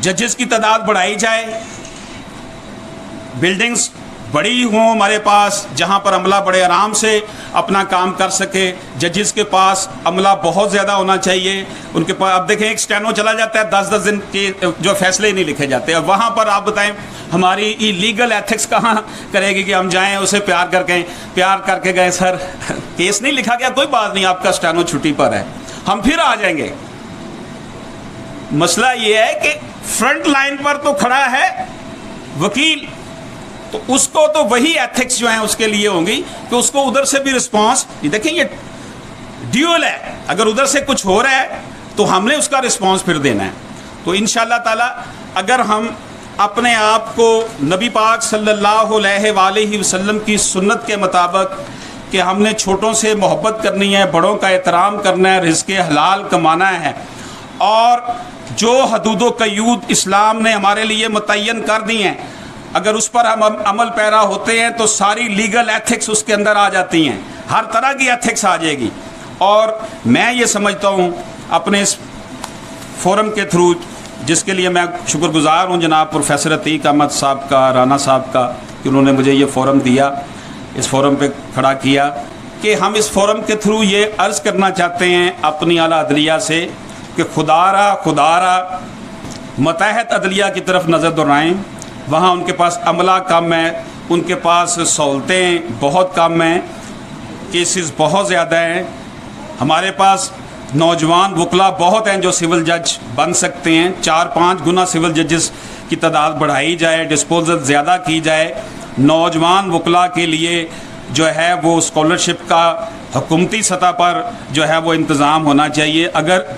जजेस की तादाद बढ़ाई जाए, बिल्डिंग्स बड़ी हों हमारे पास जहाँ पर अमला बड़े आराम से अपना काम कर सके। जजेस के पास अमला बहुत ज़्यादा होना चाहिए उनके पास। अब देखें एक स्टेनो चला जाता है 10-10 दिन के जो फैसले नहीं लिखे जाते। अब वहाँ पर आप बताएं हमारी लीगल एथिक्स कहाँ करेगी कि हम जाएं उसे प्यार करके गए सर केस नहीं लिखा गया, कोई बात नहीं, आपका स्टेनो छुट्टी पर है, हम फिर आ जाएंगे। मसला ये है कि फ्रंट लाइन पर तो खड़ा है वकील, तो उसको तो वही एथिक्स जो है उसके लिए होंगी कि उसको उधर से भी रिस्पांस, देखें ये ड्यूअल है, अगर उधर से कुछ हो रहा है तो हमने उसका रिस्पांस फिर देना है। तो इंशाअल्लाह ताला अगर हम अपने आप को नबी पाक सल्लल्लाहु अलैहि वसल्लम की सुन्नत के मुताबिक कि हमने छोटों से मोहब्बत करनी है, बड़ों का एहतराम करना है, रिज़्क़ हलाल कमाना है, और जो हदूद क़यूद इस्लाम ने हमारे लिए मुतय्यन कर दी हैं, अगर उस पर हम अमल पैरा होते हैं तो सारी लीगल एथिक्स उसके अंदर आ जाती हैं, हर तरह की एथिक्स आ जाएगी। और मैं ये समझता हूँ अपने इस फोरम के थ्रू, जिसके लिए मैं शुक्रगुजार हूँ जनाब प्रोफेसर अतीक अहमद साहब का, राना साहब का, कि उन्होंने मुझे ये फोरम दिया, इस फोरम पे खड़ा किया, कि हम इस फोरम के थ्रू ये अर्ज़ करना चाहते हैं अपनी आला अदलिया से कि खुदारा मतहत अदलिया की तरफ नज़र दोहराएँ। वहाँ उनके पास अमला कम है, उनके पास सहूलतें बहुत कम हैं, केसेस बहुत ज़्यादा हैं। हमारे पास नौजवान वकला बहुत हैं जो सिविल जज बन सकते हैं। 4-5 गुना सिविल जजेस की तादाद बढ़ाई जाए, डिस्पोजल ज़्यादा की जाए। नौजवान वकला के लिए जो है वो स्कॉलरशिप का हुकूमती सतह पर जो है वो इंतज़ाम होना चाहिए। अगर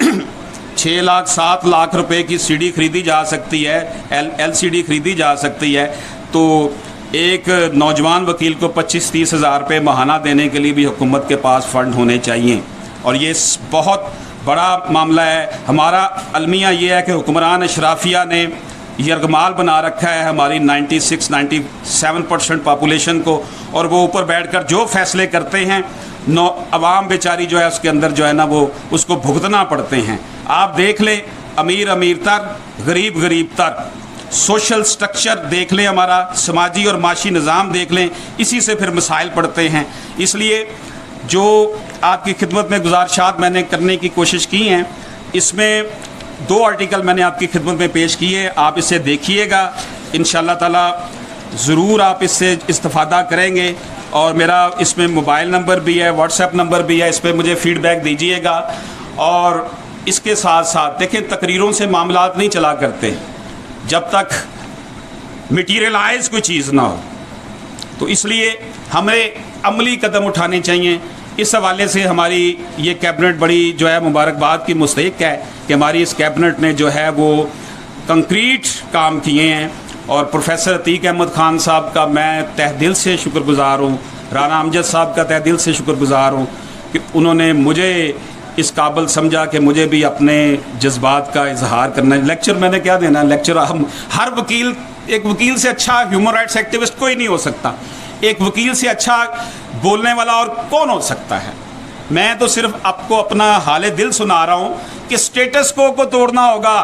6 लाख 7 लाख रुपए की सीडी खरीदी जा सकती है, LCD खरीदी जा सकती है, तो एक नौजवान वकील को 25-30 हज़ार रुपये माहाना देने के लिए भी हुकूमत के पास फ़ंड होने चाहिए। और ये बहुत बड़ा मामला है। हमारा अलमिया ये है कि हुक्मरान अशराफिया ने यरगमाल बना रखा है हमारी 96-97% पॉपुलेशन को, और वो ऊपर बैठकर जो फैसले करते हैं अवाम बेचारी जो है उसके अंदर जो है ना वो उसको भुगतना पड़ते हैं। आप देख लें अमीर तर, गरीब तर, सोशल स्ट्रक्चर देख लें, हमारा समाजी और माशी निज़ाम देख लें, इसी से फिर मसाइल पड़ते हैं। इसलिए जो आपकी खिदमत में गुजारिशात मैंने करने की कोशिश की हैं, इसमें 2 आर्टिकल मैंने आपकी खिदमत में पेश किए, आप इसे देखिएगा, इंशाअल्लाह ताला ज़रूर आप इससे इस्तिफ़ादा करेंगे। और मेरा इसमें मोबाइल नंबर भी है, व्हाट्सएप नंबर भी है, इस पर मुझे फ़ीडबैक दीजिएगा। और इसके साथ साथ देखें तकरीरों से मामलात नहीं चला करते जब तक मटीरियलाइज कोई चीज़ ना हो, तो इसलिए हमें अमली कदम उठाने चाहिए। इस हवाले से हमारी ये कैबिनेट बड़ी जो है मुबारकबाद की मुस्तहिक है कि हमारी इस कैबिनेट ने जो है वो कंक्रीट काम किए हैं। और प्रोफेसर अतीक अहमद खान साहब का मैं तहे दिल से शुक्रगुजार हूँ, राना अमजद साहब का तहे दिल से शुक्रगुजार हूँ कि उन्होंने मुझे इस काबिल समझा कि मुझे भी अपने जज्बात का इजहार करना है। लेक्चर मैंने क्या देना, लेक्चर हम हर वकील, एक वकील से अच्छा ह्यूमन राइट्स एक्टिविस्ट कोई नहीं हो सकता, एक वकील से अच्छा बोलने वाला और कौन हो सकता है। मैं तो सिर्फ आपको अपना हाले दिल सुना रहा हूँ कि स्टेटस को तोड़ना होगा।